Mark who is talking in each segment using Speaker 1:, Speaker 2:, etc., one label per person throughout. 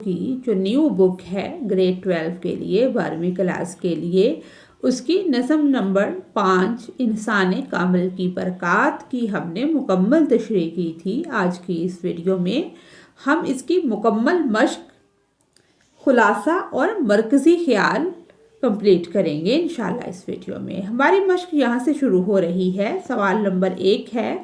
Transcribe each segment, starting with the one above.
Speaker 1: کی جو نیو بک ہے گریڈ 12 کے لیے 12ویں کلاس کے لیے، اس کی نظم نمبر 5 انسان کامل کی برکات کی ہم نے مکمل تشریح کی تھی۔ آج کی اس ویڈیو میں ہم اس کی مکمل مشق، خلاصہ اور مرکزی خیال کمپلیٹ کریں گے انشاءاللہ اس ویڈیو میں۔ ہماری مشق یہاں سے شروع ہو رہی ہے۔ سوال نمبر 1 ہے،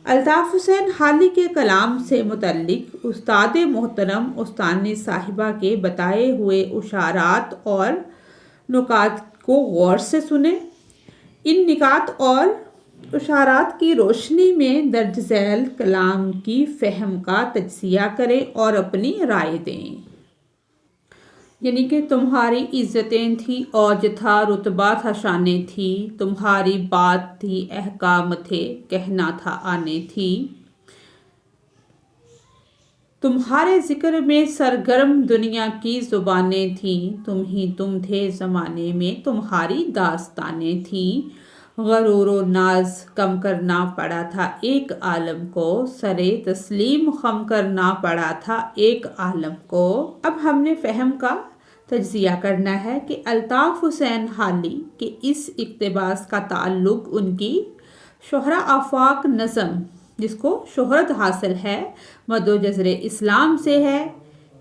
Speaker 1: الطاف حسین حالی کے کلام سے متعلق استاد محترم استانی صاحبہ کے بتائے ہوئے اشارات اور نکات کو غور سے سنیں۔ ان نکات اور اشارات کی روشنی میں درج ذیل کلام کی فہم کا تجزیہ کریں اور اپنی رائے دیں۔ یعنی کہ تمہاری عزتیں تھی، اوج تھا، رتبہ تھا، شانیں تھی، تمہاری بات تھی، احکام تھے، کہنا تھا، آنے تھی، تمہارے ذکر میں سرگرم دنیا کی زبانیں تھیں، تم ہی تم تھے زمانے میں، تمہاری داستانیں تھیں، غرور و ناز کم کرنا پڑا تھا ایک عالم کو، سرے تسلیم خم کرنا پڑا تھا ایک عالم کو۔ اب ہم نے فہم کا تجزیہ کرنا ہے کہ الطاف حسین حالی کے اس اقتباس کا تعلق ان کی شہرہ آفاق نظم، جس کو شہرت حاصل ہے، مد و جزر اسلام سے ہے۔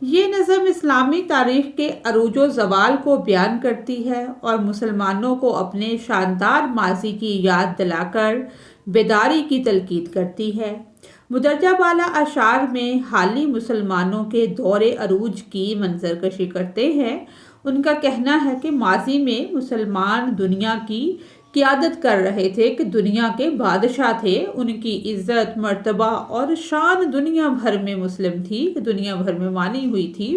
Speaker 1: یہ نظم اسلامی تاریخ کے عروج و زوال کو بیان کرتی ہے اور مسلمانوں کو اپنے شاندار ماضی کی یاد دلا کر بیداری کی تلقین کرتی ہے۔ مدرجہ بالا اشعار میں حالی مسلمانوں کے دور عروج کی منظر کشی کرتے ہیں۔ ان کا کہنا ہے کہ ماضی میں مسلمان دنیا کی قیادت کر رہے تھے، کہ دنیا کے بادشاہ تھے، ان کی عزت، مرتبہ اور شان دنیا بھر میں مسلم تھی، دنیا بھر میں مانی ہوئی تھی،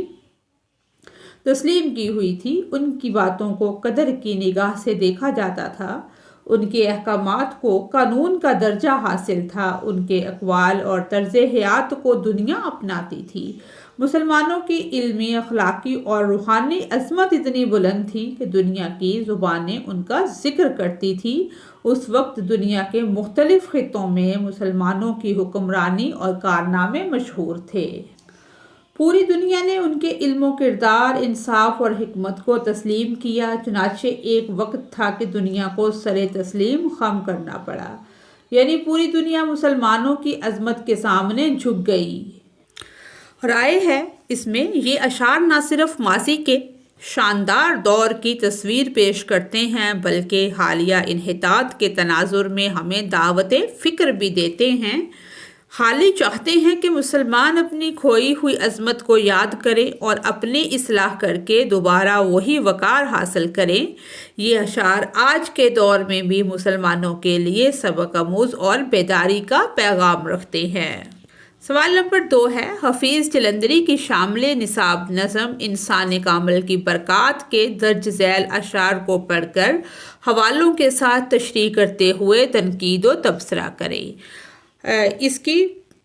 Speaker 1: تسلیم کی ہوئی تھی۔ ان کی باتوں کو قدر کی نگاہ سے دیکھا جاتا تھا، ان کے احکامات کو قانون کا درجہ حاصل تھا، ان کے اقوال اور طرز حیات کو دنیا اپناتی تھی۔ مسلمانوں کی علمی، اخلاقی اور روحانی عظمت اتنی بلند تھی کہ دنیا کی زبانیں ان کا ذکر کرتی تھی۔ اس وقت دنیا کے مختلف خطوں میں مسلمانوں کی حکمرانی اور کارنامے مشہور تھے۔ پوری دنیا نے ان کے علم و کردار، انصاف اور حکمت کو تسلیم کیا، چنانچہ ایک وقت تھا کہ دنیا کو سر تسلیم خم کرنا پڑا، یعنی پوری دنیا مسلمانوں کی عظمت کے سامنے جھک گئی۔ رائے ہے اس میں یہ اشعار نہ صرف ماضی کے شاندار دور کی تصویر پیش کرتے ہیں بلکہ حالیہ انحطاط کے تناظر میں ہمیں دعوت فکر بھی دیتے ہیں۔ حالی چاہتے ہیں کہ مسلمان اپنی کھوئی ہوئی عظمت کو یاد کریں اور اپنی اصلاح کر کے دوبارہ وہی وقار حاصل کریں۔ یہ اشعار آج کے دور میں بھی مسلمانوں کے لیے سبق آموز اور بیداری کا پیغام رکھتے ہیں۔ سوال نمبر 2 ہے، حفیظ جلندری کی شامل نصاب نظم انسان کامل کی برکات کے درج ذیل اشعار کو پڑھ کر حوالوں کے ساتھ تشریح کرتے ہوئے تنقید و تبصرہ کریں۔ اس کی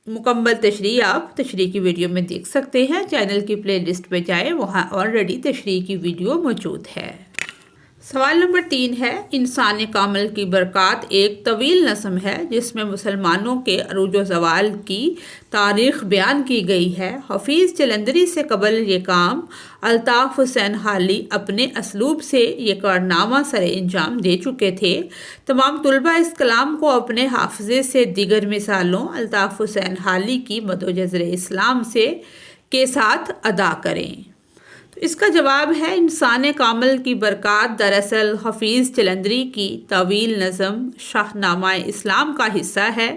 Speaker 1: مکمل تشریح آپ تشریح کی ویڈیو میں دیکھ سکتے ہیں۔ چینل کی پلے لسٹ میں جائیں، وہاں آلریڈی تشریح کی ویڈیو موجود ہے۔ سوال نمبر 3 ہے، انسان کامل کی برکات ایک طویل نظم ہے جس میں مسلمانوں کے عروج و زوال کی تاریخ بیان کی گئی ہے۔ حفیظ جلندری سے قبل یہ کام الطاف حسین حالی اپنے اسلوب سے یہ کارنامہ سر انجام دے چکے تھے۔ تمام طلبہ اس کلام کو اپنے حافظے سے دیگر مثالوں الطاف حسین حالی کی مد و جزر اسلام کے ساتھ ادا کریں۔ تو اس کا جواب ہے، انسان کامل کی برکات دراصل حفیظ جلندری کی طویل نظم شاہنامہ اسلام کا حصہ ہے،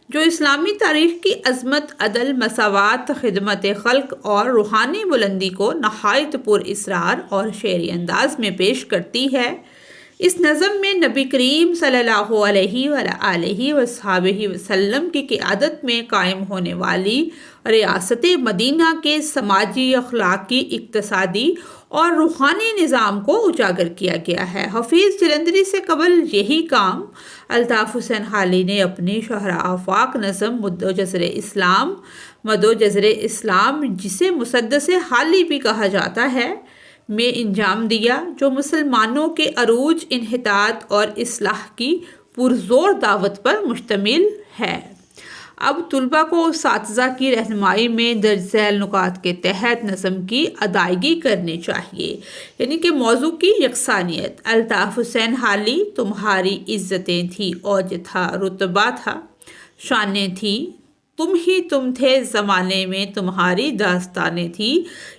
Speaker 1: جو اسلامی تاریخ کی عظمت، عدل، مساوات، خدمت خلق اور روحانی بلندی کو نہایت پر اسرار اور شعری انداز میں پیش کرتی ہے۔ اس نظم میں نبی کریم صلی اللہ علیہ وآلہ وصحبہ وسلم کی قیادت میں قائم ہونے والی ریاست مدینہ کے سماجی، اخلاقی، اقتصادی اور روحانی نظام کو اجاگر کیا گیا ہے۔ حفیظ جلندری سے قبل یہی کام الطاف حسین حالی نے اپنی شہرہ آفاق نظم مد و جزر اسلام، جسے مسدس حالی بھی کہا جاتا ہے، میں انجام دیا، جو مسلمانوں کے عروج، انحطاط اور اصلاح کی پرزور دعوت پر مشتمل ہے۔ اب طلباء کو اساتذہ کی رہنمائی میں درج ذیل نکات کے تحت نظم کی ادائیگی کرنی چاہیے، یعنی کہ موضوع کی یکسانیت۔ الطاف حسین حالی، تمہاری عزتیں تھی، اوج تھا، رتبہ تھا، شانیں تھی، تم ہی تم تھے زمانے میں، تمہاری داستانیں تھی۔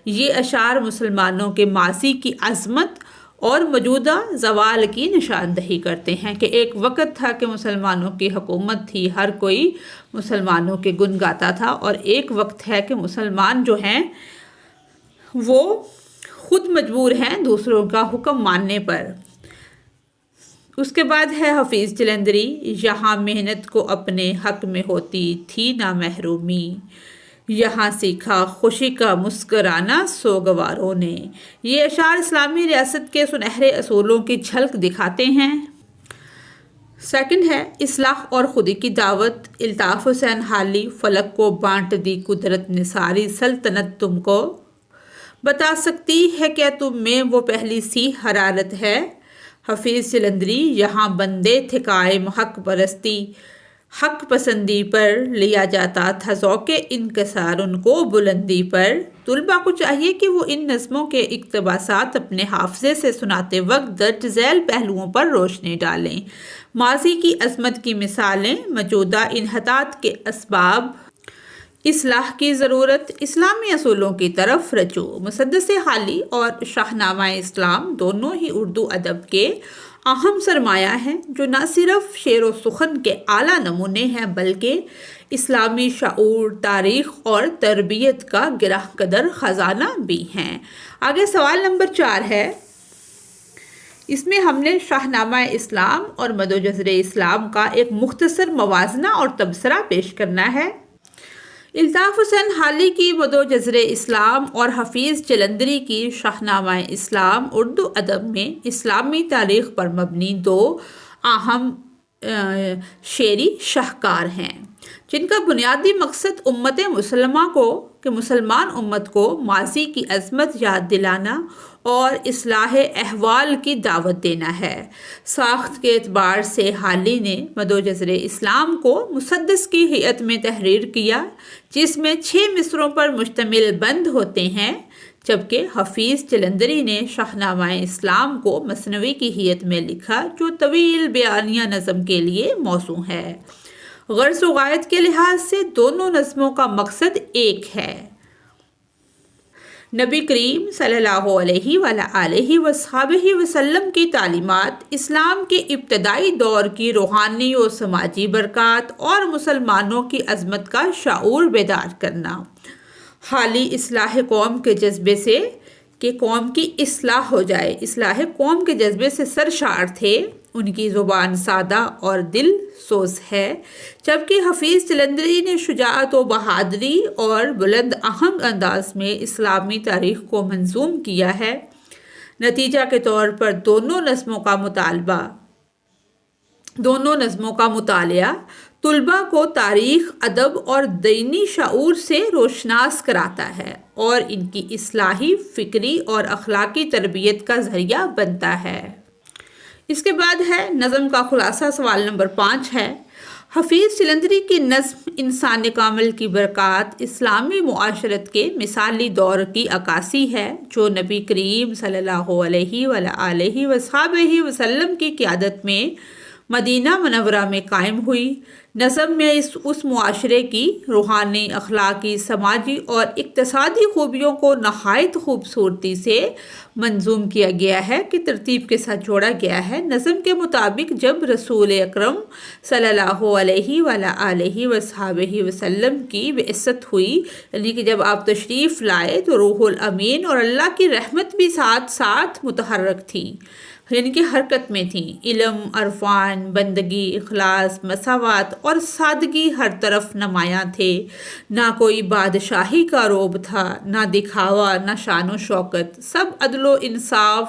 Speaker 1: یہ اشعار مسلمانوں کے ماضی کی عظمت اور موجودہ زوال کی نشاندہی کرتے ہیں کہ ایک وقت تھا کہ مسلمانوں کی حکومت تھی، ہر کوئی مسلمانوں کے گن گاتا تھا، اور ایک وقت ہے کہ مسلمان جو ہیں وہ خود مجبور ہیں دوسروں کا حکم ماننے پر۔ اس کے بعد ہے حفیظ جلندری، یہاں محنت کو اپنے حق میں ہوتی تھی نہ محرومی، یہاں سیکھا خوشی کا مسکرانا سوگواروں نے۔ یہ اشعار اسلامی ریاست کے سنہرے اصولوں کی جھلک دکھاتے ہیں۔ سیکنڈ ہے اصلاح اور خودی کی دعوت۔ الطاف حسین حالی، فلک کو بانٹ دی قدرت نے ساری سلطنت تم کو، بتا سکتی ہے کیا تم میں وہ پہلی سی حرارت ہے۔ حفیظ جلندری، یہاں بندے تھے قائم حق پرستی، حق پسندی پر لیا جاتا تھا ذوق انکسار ان کو بلندی پر۔ طلباء کو چاہیے کہ وہ ان نظموں کے اقتباسات اپنے حافظے سے سناتے وقت درج ذیل پہلوؤں پر روشنی ڈالیں۔ ماضی کی عظمت کی مثالیں، موجودہ انحطاط کے اسباب، اصلاح کی ضرورت، اسلامی اصولوں کی طرف رجوع۔ مسدس حالی اور شاہنامہ اسلام دونوں ہی اردو ادب کے اہم سرمایہ ہیں، جو نہ صرف شعر و سخن کے اعلیٰ نمونے ہیں بلکہ اسلامی شعور، تاریخ اور تربیت کا گرہ قدر خزانہ بھی ہیں۔ آگے سوال نمبر 4 ہے، اس میں ہم نے شاہنامہ اسلام اور مد و جزر اسلام کا ایک مختصر موازنہ اور تبصرہ پیش کرنا ہے۔ الطاف حسین حالی کی مد و جزر اسلام اور حفیظ جلندری کی شاہنامہ اسلام اردو ادب میں اسلامی تاریخ پر مبنی دو اہم شعری شاہکار ہیں، جن کا بنیادی مقصد امت مسلمان امت کو ماضی کی عظمت یاد دلانا اور اصلاح احوال کی دعوت دینا ہے۔ ساخت کے اعتبار سے حالی نے مد و جزر اسلام کو مسدس کی ہیئت میں تحریر کیا، جس میں 6 مصروں پر مشتمل بند ہوتے ہیں، جبکہ حفیظ جلندری نے شاہنامہ اسلام کو مثنوی کی ہیئت میں لکھا، جو طویل بیانیہ نظم کے لیے موزوں ہے۔ غرض و غایت کے لحاظ سے دونوں نظموں کا مقصد ایک ہے، نبی کریم صلی اللہ علیہ وآلہ وصحبہ وسلم کی تعلیمات، اسلام کے ابتدائی دور کی روحانی و سماجی برکات اور مسلمانوں کی عظمت کا شعور بیدار کرنا۔ حالی اصلاح قوم کے جذبے سے کہ قوم کی اصلاح ہو جائے، اصلاح قوم کے جذبے سے سرشار تھے۔ ان کی زبان سادہ اور دل سوز ہے، جبکہ حفیظ جلندری نے شجاعت و بہادری اور بلند آہنگ انداز میں اسلامی تاریخ کو منظوم کیا ہے۔ نتیجہ کے طور پر دونوں نظموں کا مطالعہ طلباء کو تاریخ، ادب اور دینی شعور سے روشناس کراتا ہے اور ان کی اصلاحی، فکری اور اخلاقی تربیت کا ذریعہ بنتا ہے۔ اس کے بعد ہے نظم کا خلاصہ۔ سوال نمبر 5 ہے، حفیظ جلندری کی نظم انسان کامل کی برکات اسلامی معاشرت کے مثالی دور کی عکاسی ہے، جو نبی کریم صلی اللہ علیہ وآلہ وصحبہ وسلم کی قیادت میں مدینہ منورہ میں قائم ہوئی۔ نظم میں اس معاشرے کی روحانی، اخلاقی، سماجی اور اقتصادی خوبیوں کو نہایت خوبصورتی سے منظوم کیا گیا ہے کہ ترتیب کے ساتھ جوڑا گیا ہے۔ نظم کے مطابق جب رسول اکرم صلی اللہ علیہ وآلہ وصحبہ وسلم کی بعثت ہوئی، یعنی کہ جب آپ تشریف لائے، تو روح الامین اور اللہ کی رحمت بھی ساتھ ساتھ متحرک تھی، یعنی کہ حرکت میں تھیں۔ علم، عرفان، بندگی، اخلاص، مساوات اور سادگی ہر طرف نمایاں تھے۔ نہ کوئی بادشاہی کا روب تھا، نہ دکھاوا، نہ شان و شوکت۔ سب عدل و انصاف،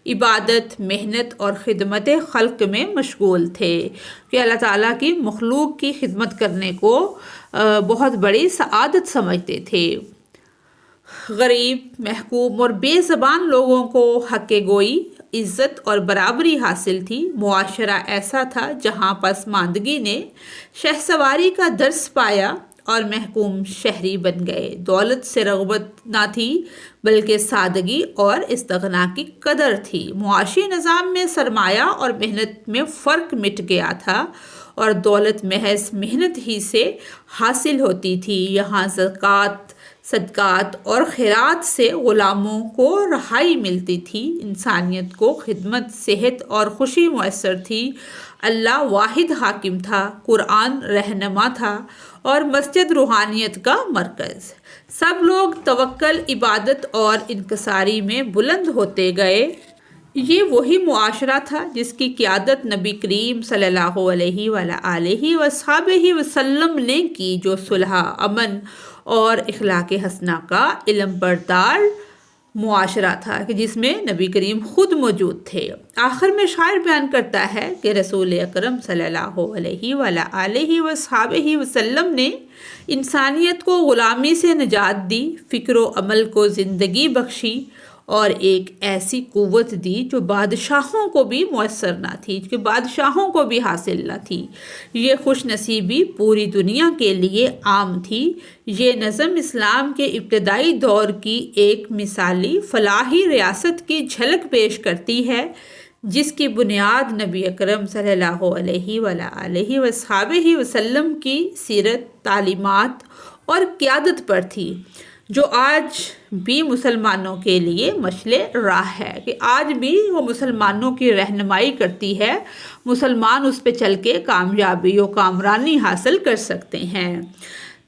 Speaker 1: عبادت، محنت اور خدمت خلق میں مشغول تھے، کہ اللہ تعالیٰ کی مخلوق کی خدمت کرنے کو بہت بڑی سعادت سمجھتے تھے۔ غریب، محکوم اور بے زبان لوگوں کو حق گوئی عزت اور برابری حاصل تھی۔ معاشرہ ایسا تھا جہاں پسماندگی نے شہسواری کا درس پایا اور محکوم شہری بن گئے۔ دولت سے رغبت نہ تھی بلکہ سادگی اور استغنا کی قدر تھی۔ معاشی نظام میں سرمایہ اور محنت میں فرق مٹ گیا تھا اور دولت محض محنت ہی سے حاصل ہوتی تھی۔ یہاں زکوٰۃ، صدقات اور خیرات سے غلاموں کو رہائی ملتی تھی، انسانیت کو خدمت، صحت اور خوشی میسر تھی۔ اللہ واحد حاکم تھا، قرآن رہنما تھا اور مسجد روحانیت کا مرکز۔ سب لوگ توکل، عبادت اور انکساری میں بلند ہوتے گئے۔ یہ وہی معاشرہ تھا جس کی قیادت نبی کریم صلی اللہ علیہ وآلہ وصحبہ وسلم نے کی، جو صلح، امن اور اخلاق حسنہ کا علم بردار معاشرہ تھا کہ جس میں نبی کریم خود موجود تھے۔ آخر میں شاعر بیان کرتا ہے کہ رسول اکرم صلی اللہ علیہ وآلہ وصحبہ وسلم نے انسانیت کو غلامی سے نجات دی، فکر و عمل کو زندگی بخشی اور ایک ایسی قوت دی جو بادشاہوں کو بھی میسر نہ تھی، کہ بادشاہوں کو بھی حاصل نہ تھی۔ یہ خوش نصیبی پوری دنیا کے لیے عام تھی۔ یہ نظم اسلام کے ابتدائی دور کی ایک مثالی فلاحی ریاست کی جھلک پیش کرتی ہے، جس کی بنیاد نبی اکرم صلی اللہ علیہ وآلہ وصحبہ وسلم کی سیرت، تعلیمات اور قیادت پر تھی، جو آج بھی مسلمانوں کے لیے مشعل راہ ہے، کہ آج بھی وہ مسلمانوں کی رہنمائی کرتی ہے۔ مسلمان اس پہ چل کے کامیابی و کامرانی حاصل کر سکتے ہیں۔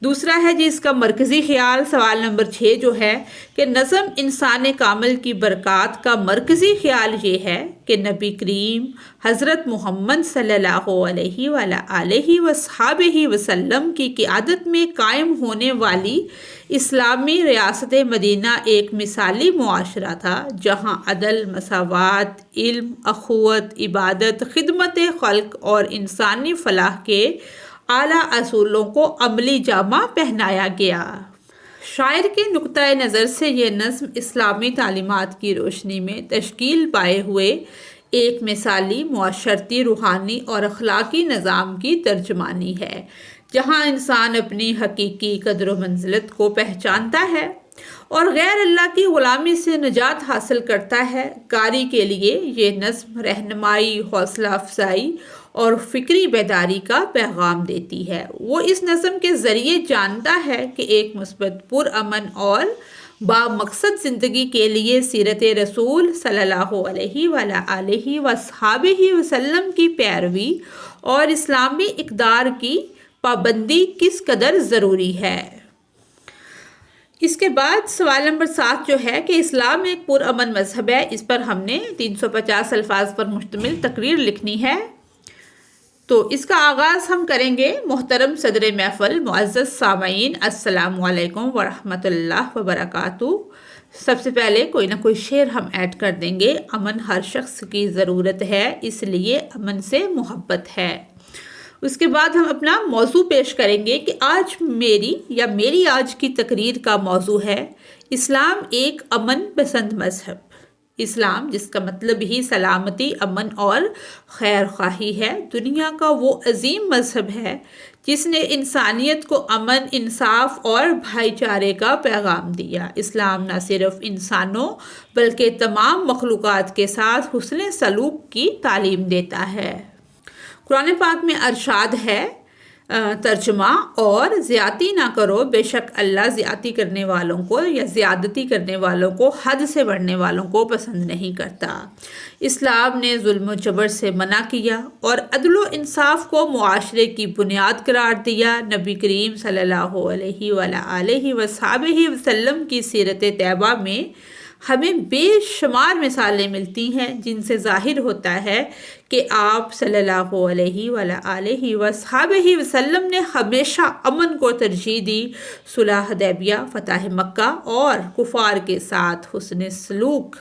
Speaker 1: دوسرا ہے جی اس کا مرکزی خیال، سوال نمبر 6 جو ہے کہ نظم انسان کامل کی برکات کا مرکزی خیال یہ ہے کہ نبی کریم حضرت محمد صلی اللہ علیہ وآلہ وصحبہ وسلم کی قیادت میں قائم ہونے والی اسلامی ریاست مدینہ ایک مثالی معاشرہ تھا، جہاں عدل، مساوات، علم، اخوت، عبادت، خدمت خلق اور انسانی فلاح کے اعلیٰ اصولوں کو عملی جامہ پہنایا گیا۔ شاعر کے نقطۂ نظر سے یہ نظم اسلامی تعلیمات کی روشنی میں تشکیل پائے ہوئے ایک مثالی معاشرتی، روحانی اور اخلاقی نظام کی ترجمانی ہے، جہاں انسان اپنی حقیقی قدر و منزلت کو پہچانتا ہے اور غیر اللہ کی غلامی سے نجات حاصل کرتا ہے۔ قاری کے لیے یہ نظم رہنمائی، حوصلہ افزائی اور فکری بیداری کا پیغام دیتی ہے۔ وہ اس نظم کے ذریعے جانتا ہے کہ ایک مثبت، پرامن اور بامقصد زندگی کے لیے سیرت رسول صلی اللہ علیہ وآلہ وصحبہ وسلم کی پیروی اور اسلامی اقدار کی پابندی کس قدر ضروری ہے۔ اس کے بعد سوال نمبر 7 جو ہے کہ اسلام ایک پرامن مذہب ہے، اس پر ہم نے 350 الفاظ پر مشتمل تقریر لکھنی ہے۔ تو اس کا آغاز ہم کریں گے۔ محترم صدر محفل، معزز سامعین، السلام علیکم ورحمۃ اللہ وبرکاتہ۔ سب سے پہلے کوئی نہ کوئی شعر ہم ایڈ کر دیں گے۔ امن ہر شخص کی ضرورت ہے، اس لیے امن سے محبت ہے۔ اس کے بعد ہم اپنا موضوع پیش کریں گے کہ آج میری آج کی تقریر کا موضوع ہے اسلام ایک امن پسند مذہب۔ اسلام، جس کا مطلب ہی سلامتی، امن اور خیر خواہی ہے، دنیا کا وہ عظیم مذہب ہے جس نے انسانیت کو امن، انصاف اور بھائی چارے کا پیغام دیا۔ اسلام نہ صرف انسانوں بلکہ تمام مخلوقات کے ساتھ حسن سلوک کی تعلیم دیتا ہے۔ قرآن پاک میں ارشاد ہے، ترجمہ، اور زیادتی نہ کرو، بے شک اللہ زیادتی کرنے والوں کو یا زیادتی کرنے والوں کو، حد سے بڑھنے والوں کو پسند نہیں کرتا۔ اسلام نے ظلم و جبر سے منع کیا اور عدل و انصاف کو معاشرے کی بنیاد قرار دیا۔ نبی کریم صلی اللہ علیہ وآلہ وصحبہ وسلم کی سیرت طیبہ میں ہمیں بے شمار مثالیں ملتی ہیں جن سے ظاہر ہوتا ہے کہ آپ صلی اللہ علیہ وآلہ وصحبہ وسلم نے ہمیشہ امن کو ترجیح دی۔ صلح حدیبیہ، فتح مکہ اور کفار کے ساتھ حسن سلوک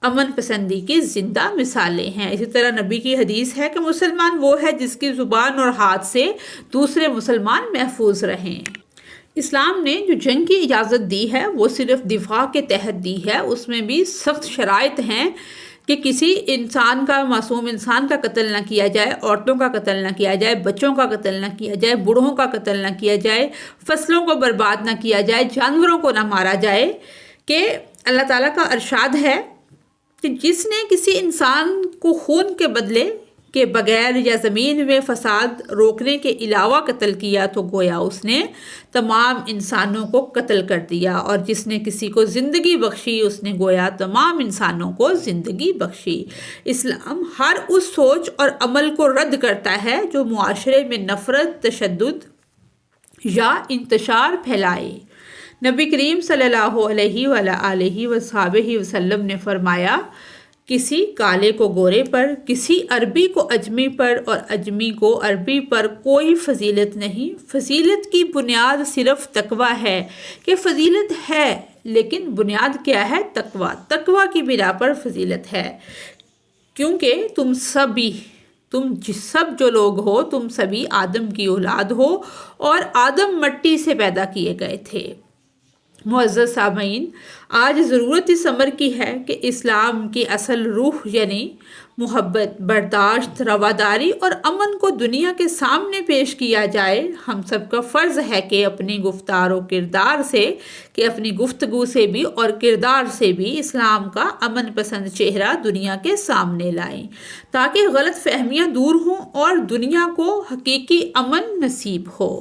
Speaker 1: امن پسندی کی زندہ مثالیں ہیں۔ اسی طرح نبی کی حدیث ہے کہ مسلمان وہ ہے جس کی زبان اور ہاتھ سے دوسرے مسلمان محفوظ رہیں۔ اسلام نے جو جنگ کی اجازت دی ہے وہ صرف دفاع کے تحت دی ہے، اس میں بھی سخت شرائط ہیں کہ کسی انسان کا، معصوم انسان کا قتل نہ کیا جائے، عورتوں کا قتل نہ کیا جائے، بچوں کا قتل نہ کیا جائے، بوڑھوں کا قتل نہ کیا جائے، فصلوں کو برباد نہ کیا جائے، جانوروں کو نہ مارا جائے، کہ اللہ تعالیٰ کا ارشاد ہے کہ جس نے کسی انسان کو خون کے بدلے کے بغیر یا زمین میں فساد روکنے کے علاوہ قتل کیا تو گویا اس نے تمام انسانوں کو قتل کر دیا، اور جس نے کسی کو زندگی بخشی اس نے گویا تمام انسانوں کو زندگی بخشی۔ اسلام ہر اس سوچ اور عمل کو رد کرتا ہے جو معاشرے میں نفرت، تشدد یا انتشار پھیلائے۔ نبی کریم صلی اللہ علیہ وآلہ وصحبہ وسلم نے فرمایا، کسی کالے کو گورے پر، کسی عربی کو اجمی پر اور اجمی کو عربی پر کوئی فضیلت نہیں۔ فضیلت کی بنیاد صرف تقوی ہے، کہ فضیلت ہے لیکن بنیاد کیا ہے؟ تقوی۔ تقوی کی بنا پر فضیلت ہے، کیونکہ تم سب جو لوگ ہو، تم سبھی آدم کی اولاد ہو، اور آدم مٹی سے پیدا کیے گئے تھے۔ معزز سامعین، آج ضرورت اس امر کی ہے کہ اسلام کی اصل روح یعنی محبت، برداشت، رواداری اور امن کو دنیا کے سامنے پیش کیا جائے۔ ہم سب کا فرض ہے کہ اپنی گفتار و کردار سے، کہ اپنی گفتگو سے بھی اور کردار سے بھی اسلام کا امن پسند چہرہ دنیا کے سامنے لائیں، تاکہ غلط فہمیاں دور ہوں اور دنیا کو حقیقی امن نصیب ہو۔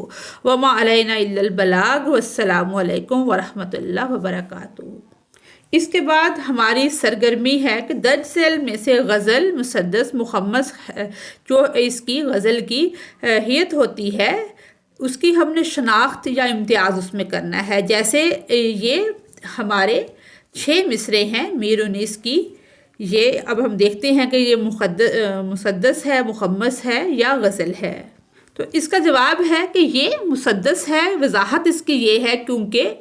Speaker 1: وما علینا الا البلاغ، والسلام علیکم ورحمۃ اللہ وبرکاتہ۔ اس کے بعد ہماری سرگرمی ہے کہ درج ذیل میں سے غزل، مسدس، مخمس جو اس کی غزل کی حیت ہوتی ہے، اس کی ہم نے شناخت یا امتیاز اس میں کرنا ہے۔ جیسے یہ ہمارے 6 مصرے ہیں میر انیس کی، یہ اب ہم دیکھتے ہیں کہ یہ مسدس ہے، مخمس ہے یا غزل ہے۔ تو اس کا جواب ہے کہ یہ مسدس ہے۔ وضاحت اس کی یہ ہے کیونکہ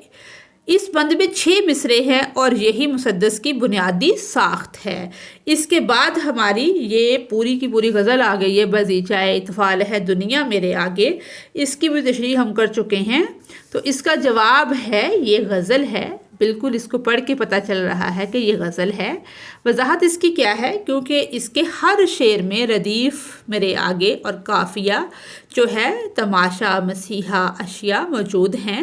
Speaker 1: اس بند میں 6 مصرے ہیں اور یہی مسدس کی بنیادی ساخت ہے۔ اس کے بعد ہماری یہ پوری کی پوری غزل آ گئی ہے، بازیچۂ اطفال ہے دنیا میرے آگے، اس کی بھی تشریح ہم کر چکے ہیں۔ تو اس کا جواب ہے یہ غزل ہے، بالکل اس کو پڑھ کے پتہ چل رہا ہے کہ یہ غزل ہے۔ وضاحت اس کی کیا ہے؟ کیونکہ اس کے ہر شعر میں ردیف میرے آگے اور قافیہ جو ہے تماشا، مسیحا، اشیاء موجود ہیں۔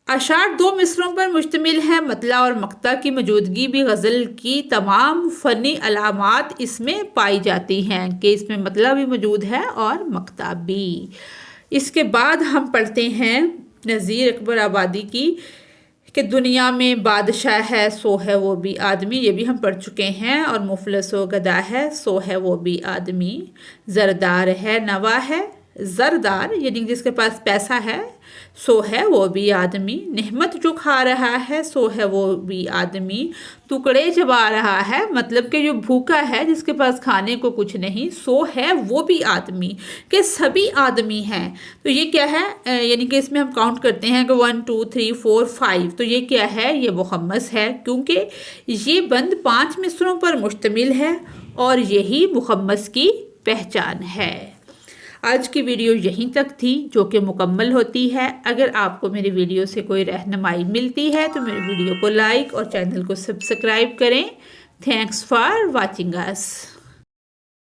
Speaker 1: اشعار 2 مصروں پر مشتمل ہے۔ مطلع اور مقطع کی موجودگی بھی غزل کی تمام فنی علامات اس میں پائی جاتی ہیں، کہ اس میں مطلع بھی موجود ہے اور مقطع بھی۔ اس کے بعد ہم پڑھتے ہیں نذیر اکبر آبادی کی کہ دنیا میں بادشاہ ہے سو ہے وہ بھی آدمی، یہ بھی ہم پڑھ چکے ہیں۔ اور مفلس و گدا ہے سو ہے وہ بھی آدمی، زردار ہے نوا ہے، زردار یعنی جس کے پاس پیسہ ہے، سو ہے وہ بھی آدمی، نعمت جو کھا رہا ہے سو ہے وہ بھی آدمی، ٹکڑے چبا رہا ہے مطلب کہ جو بھوکا ہے جس کے پاس کھانے کو کچھ نہیں، سو ہے وہ بھی آدمی، کہ سبھی آدمی ہیں۔ تو یہ کیا ہے؟ یعنی کہ اس میں ہم کاؤنٹ کرتے ہیں کہ 1 2 3 4 5، تو یہ کیا ہے؟ یہ مخمس ہے، کیونکہ یہ بند 5 مصروں پر مشتمل ہے اور یہی مخمس کی پہچان ہے۔ آج کی ویڈیو یہیں تک تھی جو کہ مکمل ہوتی ہے۔ اگر آپ کو میری ویڈیو سے کوئی رہنمائی ملتی ہے تو میری ویڈیو کو لائک اور چینل کو سبسکرائب کریں۔ Thanks for watching us.